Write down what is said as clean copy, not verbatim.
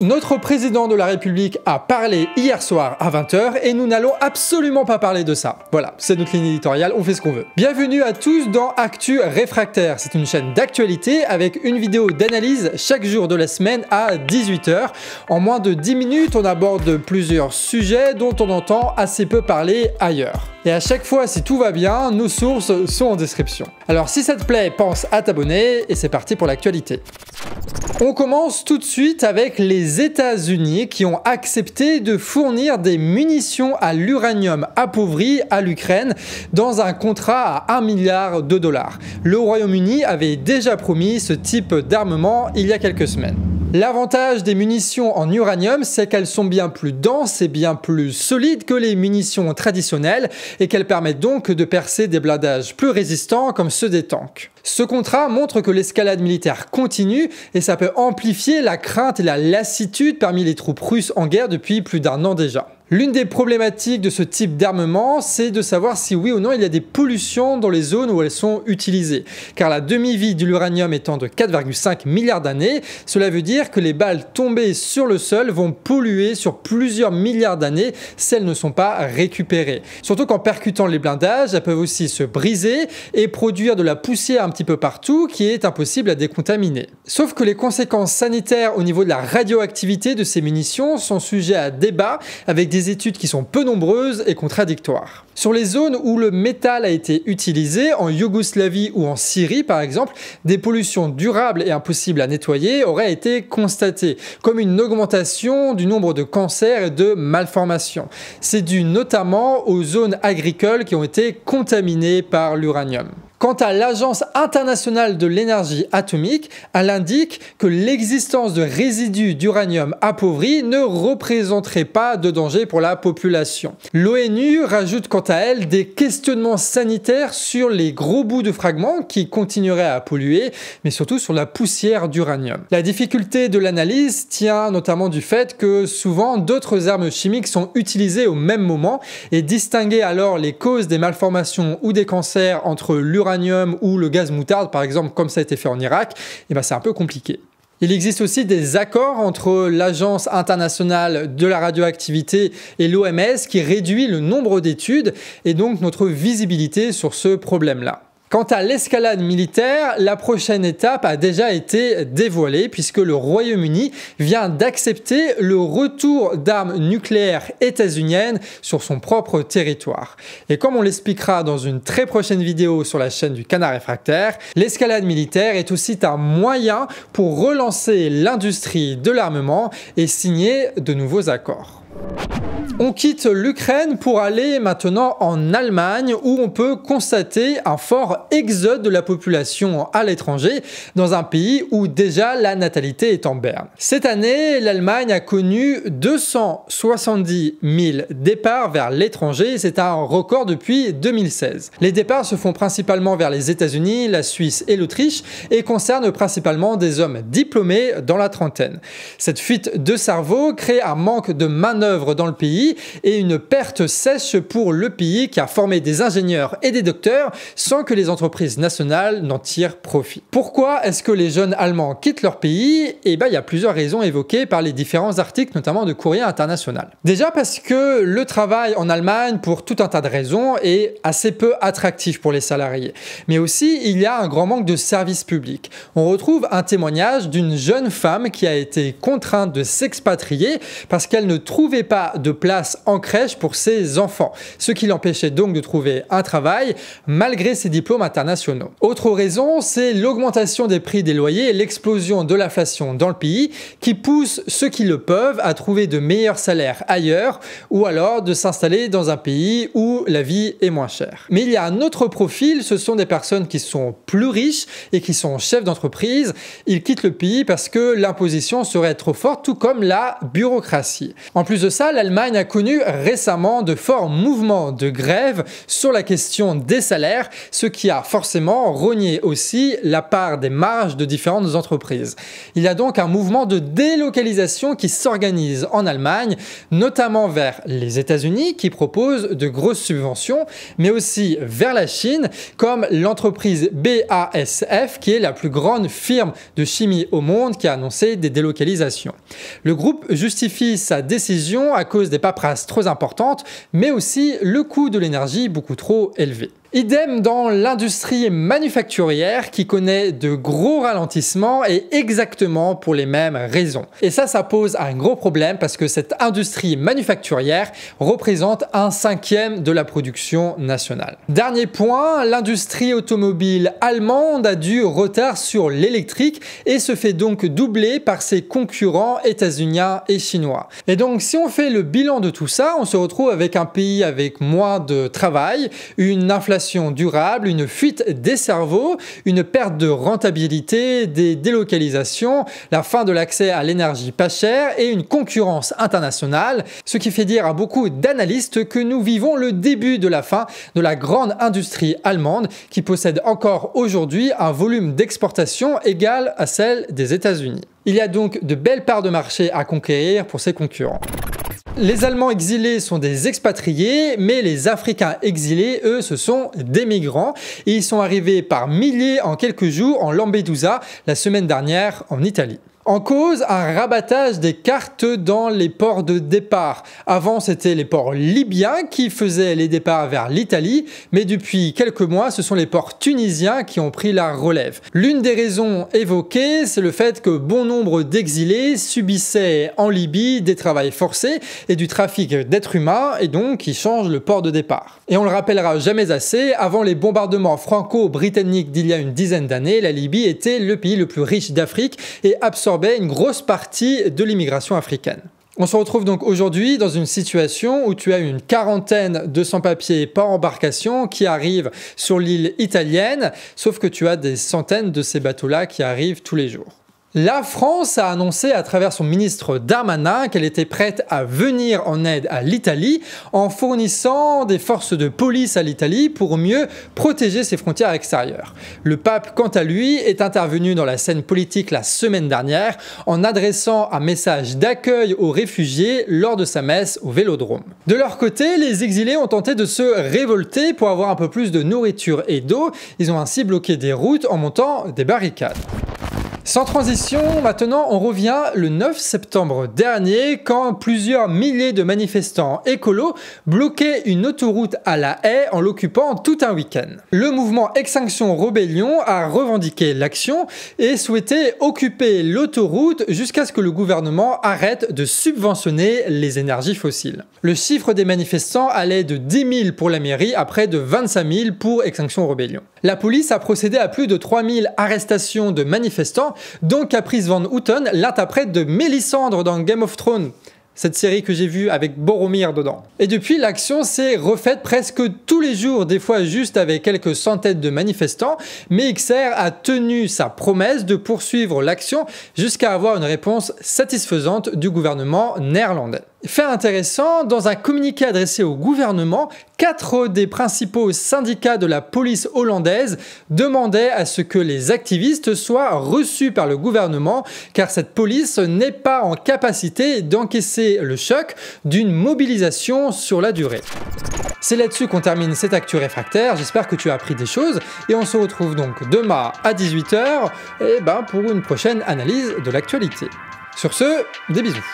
Notre président de la République a parlé hier soir à 20 h et nous n'allons absolument pas parler de ça. Voilà, c'est notre ligne éditoriale, on fait ce qu'on veut. Bienvenue à tous dans Actu Réfractaire. C'est une chaîne d'actualité avec une vidéo d'analyse chaque jour de la semaine à 18 h. En moins de 10 minutes, on aborde plusieurs sujets dont on entend assez peu parler ailleurs. Et à chaque fois, si tout va bien, nos sources sont en description. Alors si ça te plaît, pense à t'abonner et c'est parti pour l'actualité. On commence tout de suite avec les États-Unis qui ont accepté de fournir des munitions à l'uranium appauvri à l'Ukraine dans un contrat à $1 milliard. Le Royaume-Uni avait déjà promis ce type d'armement il y a quelques semaines. L'avantage des munitions en uranium, c'est qu'elles sont bien plus denses et bien plus solides que les munitions traditionnelles et qu'elles permettent donc de percer des blindages plus résistants comme ceux des tanks. Ce contrat montre que l'escalade militaire continue et ça peut amplifier la crainte et la lassitude parmi les troupes russes en guerre depuis plus d'1 an déjà. L'une des problématiques de ce type d'armement, c'est de savoir si oui ou non il y a des pollutions dans les zones où elles sont utilisées. Car la demi-vie de l'uranium étant de 4,5 milliards d'années, cela veut dire que les balles tombées sur le sol vont polluer sur plusieurs milliards d'années si elles ne sont pas récupérées. Surtout qu'en percutant les blindages, elles peuvent aussi se briser et produire de la poussière un petit peu partout qui est impossible à décontaminer. Sauf que les conséquences sanitaires au niveau de la radioactivité de ces munitions sont sujets à débat avec des études qui sont peu nombreuses et contradictoires. Sur les zones où le métal a été utilisé, en Yougoslavie ou en Syrie par exemple, des pollutions durables et impossibles à nettoyer auraient été constatées, comme une augmentation du nombre de cancers et de malformations. C'est dû notamment aux zones agricoles qui ont été contaminées par l'uranium. Quant à l'Agence internationale de l'énergie atomique, elle indique que l'existence de résidus d'uranium appauvri ne représenterait pas de danger pour la population. L'ONU rajoute quant à elle des questionnements sanitaires sur les gros bouts de fragments qui continueraient à polluer, mais surtout sur la poussière d'uranium. La difficulté de l'analyse tient notamment du fait que souvent d'autres armes chimiques sont utilisées au même moment et distinguer alors les causes des malformations ou des cancers entre l'uranium ou le gaz moutarde par exemple comme ça a été fait en Irak, c'est un peu compliqué. Il existe aussi des accords entre l'Agence internationale de la radioactivité et l'OMS qui réduit le nombre d'études et donc notre visibilité sur ce problème-là. Quant à l'escalade militaire, la prochaine étape a déjà été dévoilée puisque le Royaume-Uni vient d'accepter le retour d'armes nucléaires états-uniennes sur son propre territoire. Et comme on l'expliquera dans une très prochaine vidéo sur la chaîne du Canard Réfractaire, l'escalade militaire est aussi un moyen pour relancer l'industrie de l'armement et signer de nouveaux accords. On quitte l'Ukraine pour aller maintenant en Allemagne où on peut constater un fort exode de la population à l'étranger dans un pays où déjà la natalité est en berne. Cette année, l'Allemagne a connu 270 000 départs vers l'étranger, c'est un record depuis 2016. Les départs se font principalement vers les États-Unis, la Suisse et l'Autriche et concernent principalement des hommes diplômés dans la trentaine. Cette fuite de cerveau crée un manque de main-d'œuvre dans le pays et une perte sèche pour le pays qui a formé des ingénieurs et des docteurs sans que les entreprises nationales n'en tirent profit. Pourquoi est-ce que les jeunes Allemands quittent leur pays? Il y a plusieurs raisons évoquées par les différents articles, notamment de Courrier International. Déjà parce que le travail en Allemagne, pour tout un tas de raisons, est assez peu attractif pour les salariés. Mais aussi, il y a un grand manque de services publics. On retrouve un témoignage d'une jeune femme qui a été contrainte de s'expatrier parce qu'elle ne trouvait pas de place en crèche pour ses enfants, ce qui l'empêchait donc de trouver un travail malgré ses diplômes internationaux. Autre raison, c'est l'augmentation des prix des loyers et l'explosion de l'inflation dans le pays qui pousse ceux qui le peuvent à trouver de meilleurs salaires ailleurs ou alors de s'installer dans un pays où la vie est moins chère. Mais il y a un autre profil, ce sont des personnes qui sont plus riches et qui sont chefs d'entreprise. Ils quittent le pays parce que l'imposition serait trop forte, tout comme la bureaucratie. En plus plus de ça, l'Allemagne a connu récemment de forts mouvements de grève sur la question des salaires, ce qui a forcément rogné aussi la part des marges de différentes entreprises. Il y a donc un mouvement de délocalisation qui s'organise en Allemagne, notamment vers les États-Unis qui proposent de grosses subventions, mais aussi vers la Chine, comme l'entreprise BASF qui est la plus grande firme de chimie au monde qui a annoncé des délocalisations. Le groupe justifie sa décision à cause des paperasses trop importantes, mais aussi le coût de l'énergie beaucoup trop élevé. Idem dans l'industrie manufacturière qui connaît de gros ralentissements et exactement pour les mêmes raisons. Et ça pose un gros problème parce que cette industrie manufacturière représente 1/5 de la production nationale. Dernier point, l'industrie automobile allemande a du retard sur l'électrique et se fait donc doubler par ses concurrents états-uniens et chinois. Et donc si on fait le bilan de tout ça, on se retrouve avec un pays avec moins de travail, une inflation durable, une fuite des cerveaux, une perte de rentabilité, des délocalisations, la fin de l'accès à l'énergie pas chère et une concurrence internationale, ce qui fait dire à beaucoup d'analystes que nous vivons le début de la fin de la grande industrie allemande qui possède encore aujourd'hui un volume d'exportation égal à celle des États-Unis. Il y a donc de belles parts de marché à conquérir pour ses concurrents. Les Allemands exilés sont des expatriés, mais les Africains exilés, eux, ce sont des migrants. Et ils sont arrivés par milliers en quelques jours en Lampedusa, la semaine dernière en Italie. En cause, un rabattage des cartes dans les ports de départ. Avant, c'était les ports libyens qui faisaient les départs vers l'Italie, mais depuis quelques mois, ce sont les ports tunisiens qui ont pris la relève. L'une des raisons évoquées, c'est le fait que bon nombre d'exilés subissaient en Libye des travails forcés et du trafic d'êtres humains, et donc qui changent le port de départ. Et on le rappellera jamais assez, avant les bombardements franco-britanniques d'il y a une dizaine d'années, la Libye était le pays le plus riche d'Afrique et absorbait une grosse partie de l'immigration africaine. On se retrouve donc aujourd'hui dans une situation où tu as une quarantaine de sans-papiers par embarcation qui arrivent sur l'île italienne, sauf que tu as des centaines de ces bateaux-là qui arrivent tous les jours. La France a annoncé à travers son ministre Darmanin qu'elle était prête à venir en aide à l'Italie en fournissant des forces de police à l'Italie pour mieux protéger ses frontières extérieures. Le pape, quant à lui, est intervenu dans la scène politique la semaine dernière en adressant un message d'accueil aux réfugiés lors de sa messe au Vélodrome. De leur côté, les exilés ont tenté de se révolter pour avoir un peu plus de nourriture et d'eau. Ils ont ainsi bloqué des routes en montant des barricades. Sans transition, maintenant on revient le 9 septembre dernier quand plusieurs milliers de manifestants écolos bloquaient une autoroute à La Haye en l'occupant tout un week-end. Le mouvement Extinction Rebellion a revendiqué l'action et souhaitait occuper l'autoroute jusqu'à ce que le gouvernement arrête de subventionner les énergies fossiles. Le chiffre des manifestants allait de 10 000 pour la mairie à près de 25 000 pour Extinction Rebellion. La police a procédé à plus de 3 000 arrestations de manifestants, dont Caprice Van Houten, l'interprète de Mélisandre dans Game of Thrones. Cette série que j'ai vue avec Boromir dedans. Et depuis, l'action s'est refaite presque tous les jours, des fois juste avec quelques centaines de manifestants, mais XR a tenu sa promesse de poursuivre l'action jusqu'à avoir une réponse satisfaisante du gouvernement néerlandais. Fait intéressant, dans un communiqué adressé au gouvernement, 4 des principaux syndicats de la police hollandaise demandaient à ce que les activistes soient reçus par le gouvernement, car cette police n'est pas en capacité d'encaisser le choc d'une mobilisation sur la durée. C'est là-dessus qu'on termine cette actu réfractaire, j'espère que tu as appris des choses, et on se retrouve donc demain à 18 h pour une prochaine analyse de l'actualité. Sur ce, des bisous.